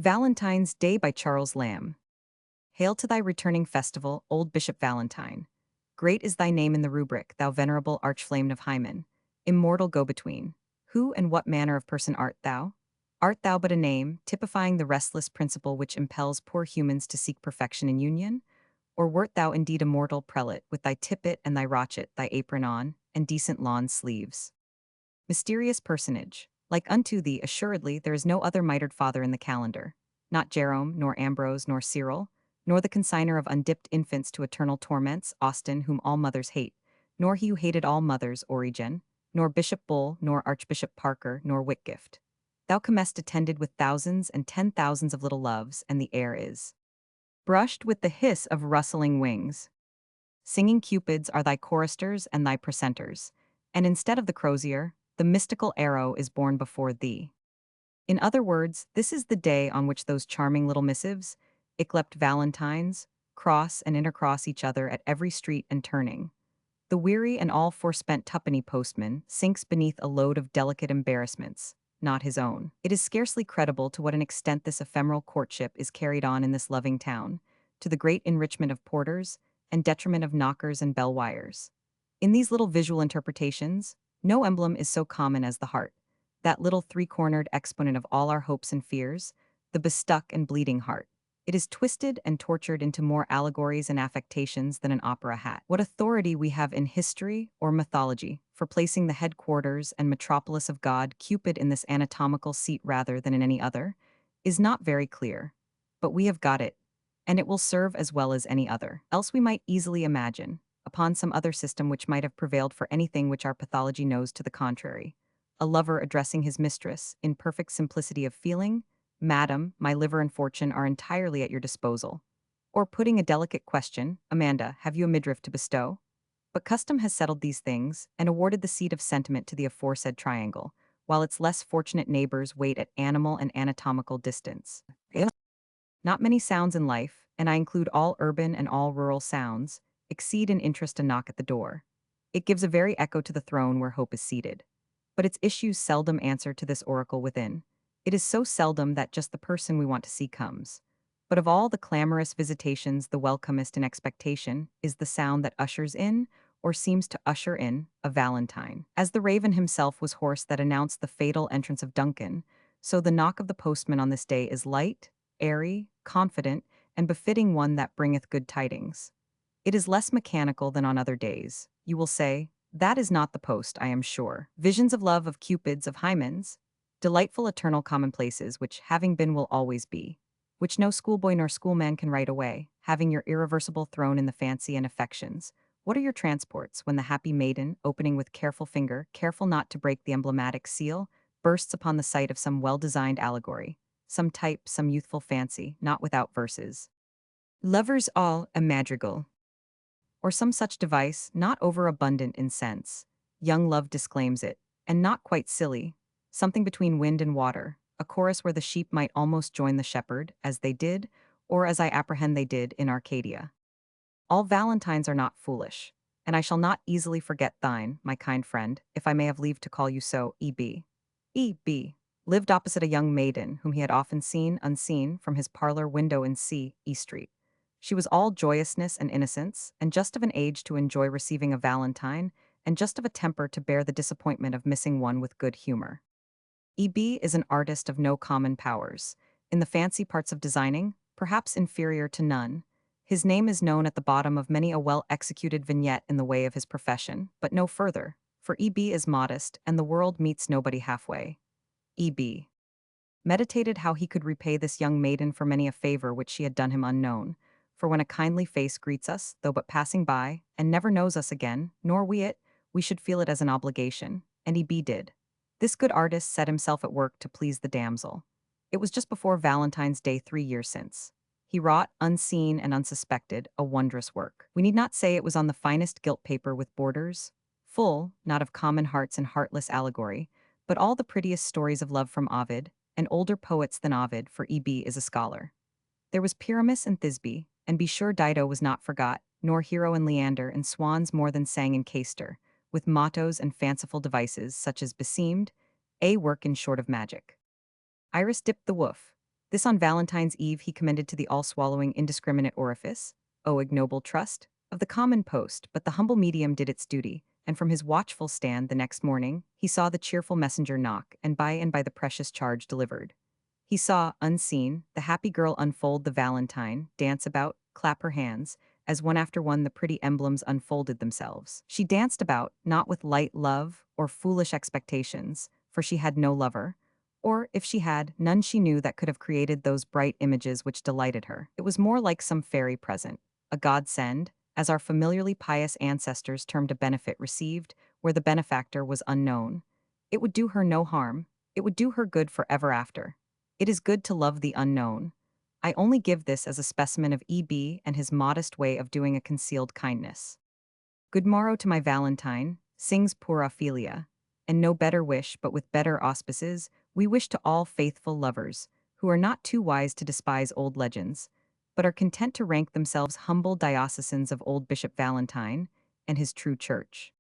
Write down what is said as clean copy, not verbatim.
Valentine's Day by Charles Lamb. Hail to thy returning festival, old Bishop Valentine. Great is thy name in the rubric, thou venerable archflame of Hymen, immortal go-between. Who and what manner of person art thou? Art thou but a name, typifying the restless principle which impels poor humans to seek perfection in union? Or wert thou indeed a mortal prelate, with thy tippet and thy rochet, thy apron on, and decent lawn sleeves? Mysterious personage. Like unto thee, assuredly, there is no other mitred father in the calendar. Not Jerome, nor Ambrose, nor Cyril, nor the consigner of undipped infants to eternal torments, Austin, whom all mothers hate, nor he who hated all mothers, Origen, nor Bishop Bull, nor Archbishop Parker, nor Whitgift. Thou comest attended with thousands and 10,000s of little loves, and the air is brushed with the hiss of rustling wings. Singing cupids are thy choristers and thy precentors, and instead of the crozier, the mystical arrow is borne before thee. In other words, this is the day on which those charming little missives, yclept Valentines, cross and intercross each other at every street and turning. The weary and all forspent twopenny postman sinks beneath a load of delicate embarrassments, not his own. It is scarcely credible to what an extent this ephemeral courtship is carried on in this loving town, to the great enrichment of porters and detriment of knockers and bell wires. In these little visual interpretations, no emblem is so common as the heart, that little three-cornered exponent of all our hopes and fears, the bestuck and bleeding heart. It is twisted and tortured into more allegories and affectations than an opera hat. What authority we have in history or mythology for placing the headquarters and metropolis of God, Cupid, in this anatomical seat rather than in any other, is not very clear. But we have got it, and it will serve as well as any other. Else we might easily imagine, upon some other system which might have prevailed for anything which our pathology knows to the contrary, a lover addressing his mistress, in perfect simplicity of feeling, "Madam, my liver and fortune are entirely at your disposal." Or putting a delicate question, "Amanda, have you a midriff to bestow?" But custom has settled these things, and awarded the seat of sentiment to the aforesaid triangle, while its less fortunate neighbors wait at animal and anatomical distance. Not many sounds in life, and I include all urban and all rural sounds, exceed in interest a knock at the door. It gives a very echo to the throne where hope is seated. But its issues seldom answer to this oracle within. It is so seldom that just the person we want to see comes. But of all the clamorous visitations, the welcomest in expectation is the sound that ushers in, or seems to usher in, a Valentine. As the raven himself was hoarse that announced the fatal entrance of Duncan, so the knock of the postman on this day is light, airy, confident, and befitting one that bringeth good tidings. It is less mechanical than on other days. You will say, that is not the post, I am sure. Visions of love, of cupids, of hymens, delightful eternal commonplaces which having been will always be, which no schoolboy nor schoolman can write away, having your irreversible throne in the fancy and affections. What are your transports when the happy maiden, opening with careful finger, careful not to break the emblematic seal, bursts upon the sight of some well-designed allegory, some type, some youthful fancy, not without verses. Lovers all, a madrigal. Or some such device, not overabundant in sense. Young love disclaims it, and not quite silly, something between wind and water, a chorus where the sheep might almost join the shepherd, as they did, or as I apprehend they did, in Arcadia. All Valentines are not foolish, and I shall not easily forget thine, my kind friend, if I may have leave to call you so, E.B. E.B. lived opposite a young maiden whom he had often seen, unseen, from his parlor window in C. E. Street. She was all joyousness and innocence, and just of an age to enjoy receiving a Valentine, and just of a temper to bear the disappointment of missing one with good humor. E.B. is an artist of no common powers. In the fancy parts of designing, perhaps inferior to none. His name is known at the bottom of many a well-executed vignette in the way of his profession, but no further, for E.B. is modest, and the world meets nobody halfway. E.B. meditated how he could repay this young maiden for many a favor which she had done him unknown, for when a kindly face greets us, though but passing by, and never knows us again, nor we it, we should feel it as an obligation, and E.B. did. This good artist set himself at work to please the damsel. It was just before Valentine's Day 3 years since. He wrought, unseen and unsuspected, a wondrous work. We need not say it was on the finest gilt paper with borders, full, not of common hearts and heartless allegory, but all the prettiest stories of love from Ovid, and older poets than Ovid, for E.B. is a scholar. There was Pyramus and Thisbe, and be sure Dido was not forgot, nor Hero and Leander, and swans more than sang in Caister, with mottos and fanciful devices such as beseemed, a work in short of magic. Iris dipped the woof. This on Valentine's Eve he commended to the all-swallowing indiscriminate orifice, O ignoble trust, of the common post, but the humble medium did its duty, and from his watchful stand the next morning, he saw the cheerful messenger knock, and by the precious charge delivered. He saw, unseen, the happy girl unfold the valentine, dance about, clap her hands, as one after one the pretty emblems unfolded themselves. She danced about, not with light love or foolish expectations, for she had no lover, or, if she had, none she knew that could have created those bright images which delighted her. It was more like some fairy present, a godsend, as our familiarly pious ancestors termed a benefit received, where the benefactor was unknown. It would do her no harm, it would do her good forever after. It is good to love the unknown. I only give this as a specimen of E.B. and his modest way of doing a concealed kindness. Good morrow to my Valentine, sings poor Ophelia, and no better wish but with better auspices, we wish to all faithful lovers, who are not too wise to despise old legends, but are content to rank themselves humble diocesans of old Bishop Valentine and his true church.